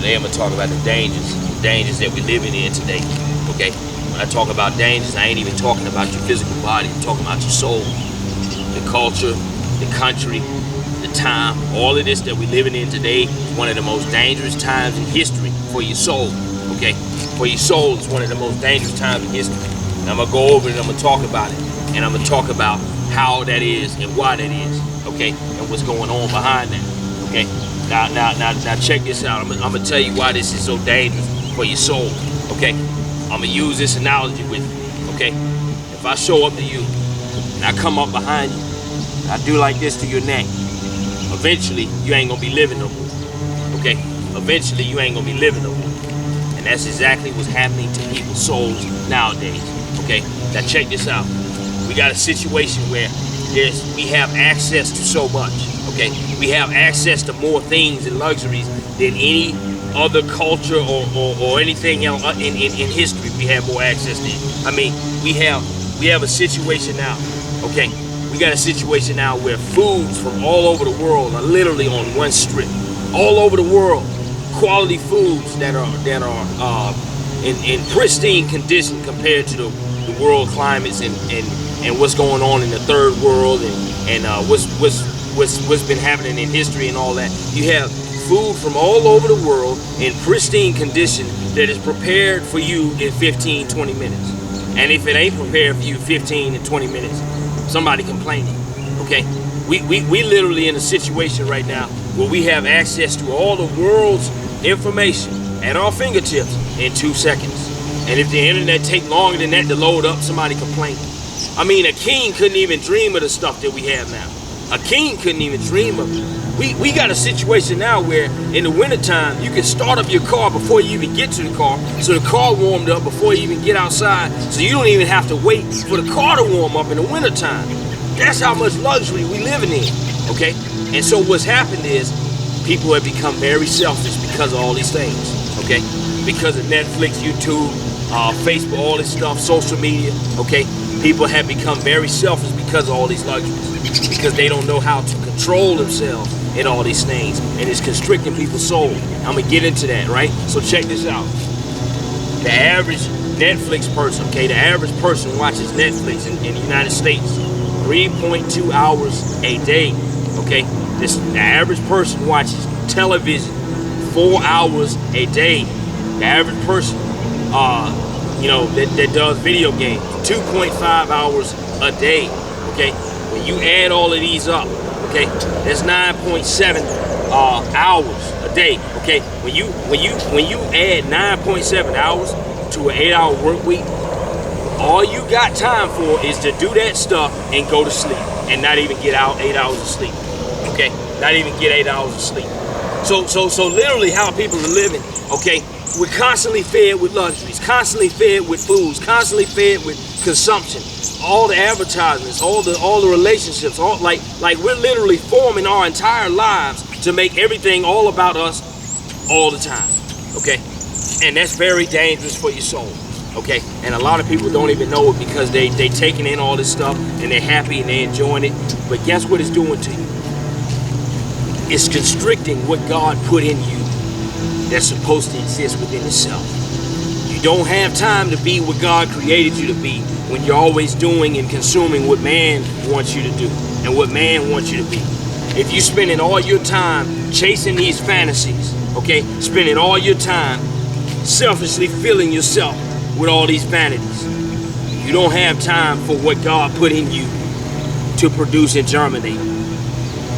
Today I'm gonna talk about the dangers that we're living in today. Okay? When I talk about dangers, I ain't even talking about your physical body. I'm talking about your soul, the culture, the country, the time. All of this that we're living in today is one of the most dangerous times in history for your soul. Okay? For your soul, it's one of the most dangerous times in history. And I'm gonna go over it and I'm gonna talk about it. And I'm gonna talk about how that is and why that is. Okay? And what's going on behind that. Okay? Now check this out. I'm gonna tell you why this is so dangerous for your soul. Okay? I'm gonna use this analogy with you. Okay? If I show up to you and I come up behind you, and I do like this to your neck, eventually you ain't gonna be living no more. Okay? Eventually you ain't gonna be living no more. And that's exactly what's happening to people's souls nowadays. Okay? Now check this out. We got a situation where we have access to so much. Okay, we have access to more things and luxuries than any other culture or anything else in history. We have more access to. I mean, we have a situation now. Okay, we got a situation now where foods from all over the world are literally on one strip. All over the world, quality foods that are in pristine condition compared to the world climates and what's going on in the third world and what's been happening in history and all that. You have food from all over the world in pristine condition that is prepared for you in 15, 20 minutes. And if it ain't prepared for you 15 and 20 minutes, somebody complaining. Okay? We literally in a situation right now where we have access to all the world's information at our fingertips in 2 seconds. And if the internet take longer than that to load up, somebody complaining. I mean, a king couldn't even dream of the stuff that we have now. A king couldn't even dream of it. We got a situation now where in the wintertime, you can start up your car before you even get to the car. So the car warmed up before you even get outside. So you don't even have to wait for the car to warm up in the wintertime. That's how much luxury we living in, okay? And so what's happened is people have become very selfish because of all these things, okay? Because of Netflix, YouTube, Facebook, all this stuff, social media, okay? People have become very selfish because of all these luxuries, because they don't know how to control themselves in all these things, and it's constricting people's soul. I'm gonna get into that, right? So check this out. The average Netflix person, okay, the average person watches Netflix in the United States 3.2 hours a day, okay? The average person watches television 4 hours a day. The average person, that does video games 2.5 hours a day. Okay, when you add all of these up, okay, that's 9.7 hours a day. Okay, when you add 9.7 hours to an 8-hour work week, all you got time for is to do that stuff and go to sleep and not even get out 8 hours of sleep. Okay, not even get 8 hours of sleep. So literally how people are living, okay, we're constantly fed with luxuries, constantly fed with foods, constantly fed with consumption, all the advertisements, all the relationships, all like we're literally forming our entire lives to make everything all about us all the time, okay? And that's very dangerous for your soul, okay? And a lot of people don't even know it because they taking in all this stuff and they're happy and they're enjoying it. But guess what it's doing to you? It's constricting what God put in you that's supposed to exist within itself. You don't have time to be what God created you to be when you're always doing and consuming what man wants you to do and what man wants you to be. If you're spending all your time chasing these fantasies, okay, spending all your time selfishly filling yourself with all these vanities, you don't have time for what God put in you to produce and germinate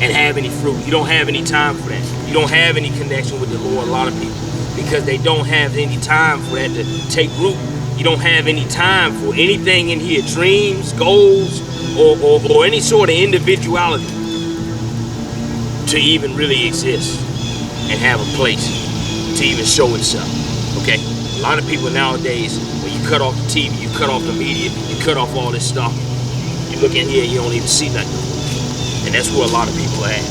and have any fruit. You don't have any time for that. You don't have any connection with the Lord, a lot of people, because they don't have any time for that to take root. You don't have any time for anything in here, dreams, goals, or any sort of individuality to even really exist and have a place to even show itself, okay? A lot of people nowadays, when you cut off the TV, you cut off the media, you cut off all this stuff, you look in here, you don't even see nothing. And that's where a lot of people are at.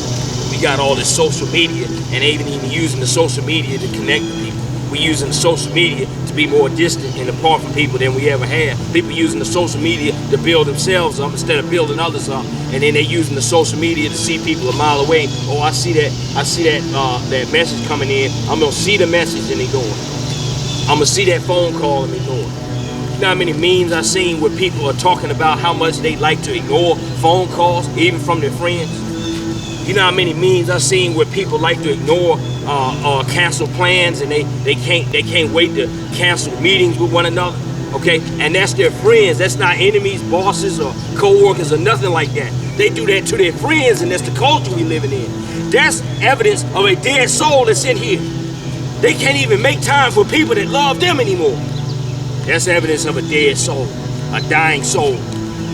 We got all this social media and even using the social media to connect with people. We're using the social media to be more distant and apart from people than we ever have. People using the social media to build themselves up instead of building others up, and then they using the social media to see people a mile away. Oh, I see that message coming in. I'm gonna see the message and ignore it. I'm gonna see that phone call and ignore it. You know how many memes I've seen where people are talking about how much they like to ignore phone calls, even from their friends? You know how many memes I've seen where people like to ignore cancel plans, and they can't wait to cancel meetings with one another, okay? And that's their friends. That's not enemies, bosses, or co-workers, or nothing like that. They do that to their friends, and that's the culture we living in. That's evidence of a dead soul that's in here. They can't even make time for people that love them anymore. That's evidence of a dead soul, a dying soul,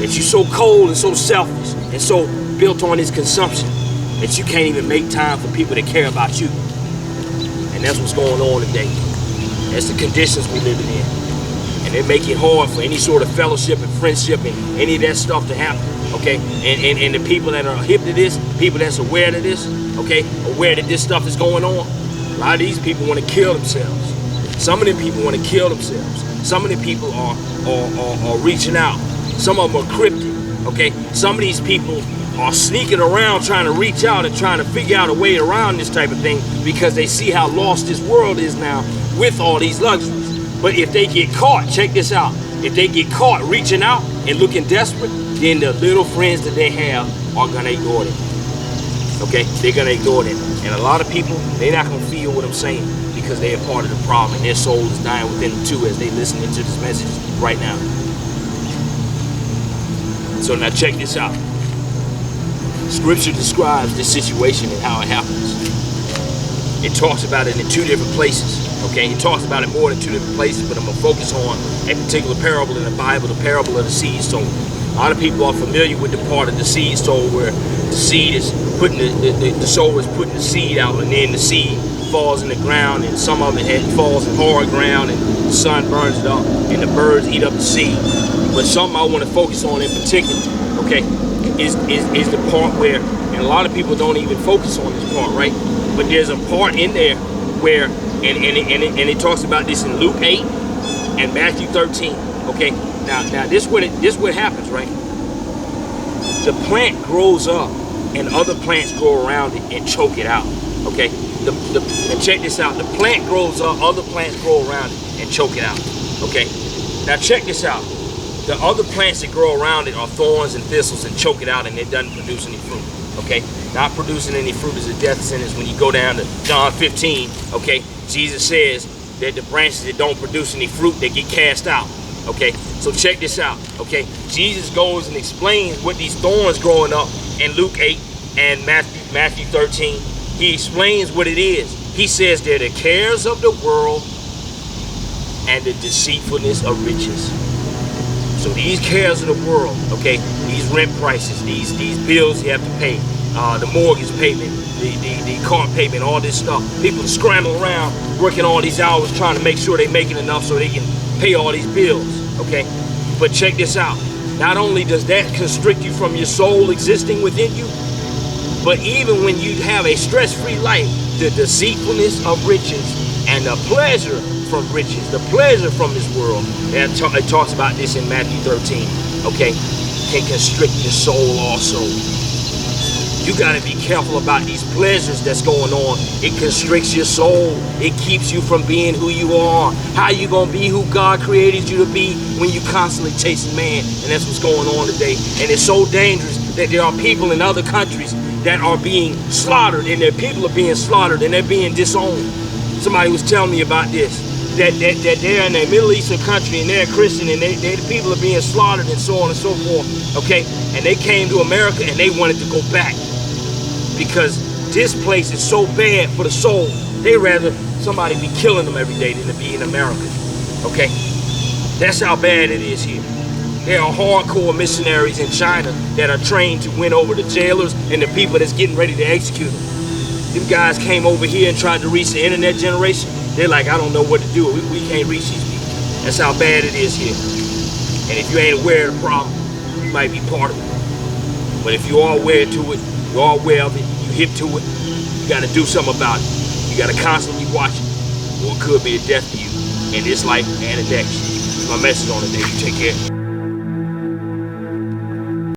that you're so cold and so selfish and so built on this consumption that you can't even make time for people that care about you. And that's what's going on today. That's the conditions we're living in. And they make it hard for any sort of fellowship and friendship and any of that stuff to happen, okay? And the people that are hip to this, people that's aware of this, okay, aware that this stuff is going on, a lot of these people want to kill themselves. Some of them people want to kill themselves. Some of the people are reaching out. Some of them are cryptic, okay? Some of these people are sneaking around trying to reach out and trying to figure out a way around this type of thing because they see how lost this world is now with all these luxuries. But if they get caught, check this out, if they get caught reaching out and looking desperate, then the little friends that they have are gonna ignore them, okay? They're gonna ignore them. And a lot of people, they're not gonna feel what I'm saying because they are part of the problem, and their soul is dying within them too as they listen to this message right now. So now check this out. Scripture describes this situation and how it happens. It talks about it in two different places, okay? It talks about it more than two different places, but I'm gonna focus on a particular parable in the Bible, the parable of the seed sower. A lot of people are familiar with the part of the seed sower where the seed is putting the sower is putting the seed out, and then the seed falls in the ground, and some of it falls in hard ground, and the sun burns it up, and the birds eat up the seed. But something I want to focus on in particular, okay, is the part where, and a lot of people don't even focus on this part, right? But there's a part in there where, and it talks about this in Luke 8 and Matthew 13, okay? Now this what happens, right? The plant grows up, and other plants grow around it and choke it out, okay? And check this out. The plant grows up, other plants grow around it and choke it out, okay? Now check this out. The other plants that grow around it are thorns and thistles and choke it out, and it doesn't produce any fruit, okay? Not producing any fruit is a death sentence. When you go down to John 15, okay, Jesus says that the branches that don't produce any fruit, they get cast out, okay? So check this out, okay? Jesus goes and explains what these thorns growing up in Luke 8 and Matthew 13. He explains what it is. He says they're the cares of the world and the deceitfulness of riches. So these cares of the world, okay, these rent prices, these bills you have to pay, the mortgage payment, the car payment, all this stuff. People scramble around working all these hours trying to make sure they're making enough so they can pay all these bills, okay? But check this out. Not only does that constrict you from your soul existing within you, but even when you have a stress-free life, the deceitfulness of riches and the pleasure from riches, the pleasure from this world, and it talks about this in Matthew 13, okay, can constrict your soul also. You gotta be careful about these pleasures that's going on. It constricts your soul. It keeps you from being who you are. How you gonna be who God created you to be when you constantly chasing man? And that's what's going on today. And it's so dangerous that there are people in other countries that are being slaughtered, and their people are being slaughtered, and they're being disowned. Somebody was telling me about this, that they're in a Middle Eastern country and they're Christian, and the people are being slaughtered and so on and so forth, okay? And they came to America and they wanted to go back because this place is so bad for the soul. They rather somebody be killing them every day than to be in America, okay? That's how bad it is here. There are hardcore missionaries in China that are trained to win over the jailers and the people that's getting ready to execute them. Them guys came over here and tried to reach the internet generation. They're like, I don't know what to do. We can't reach these people. That's how bad it is here. And if you ain't aware of the problem, you might be part of it. But if you are aware to it, you are aware of it, you hip to it, you got to do something about it. You got to constantly watch it, or it could be a death for you. And this life and the next. My message on the day. You take care.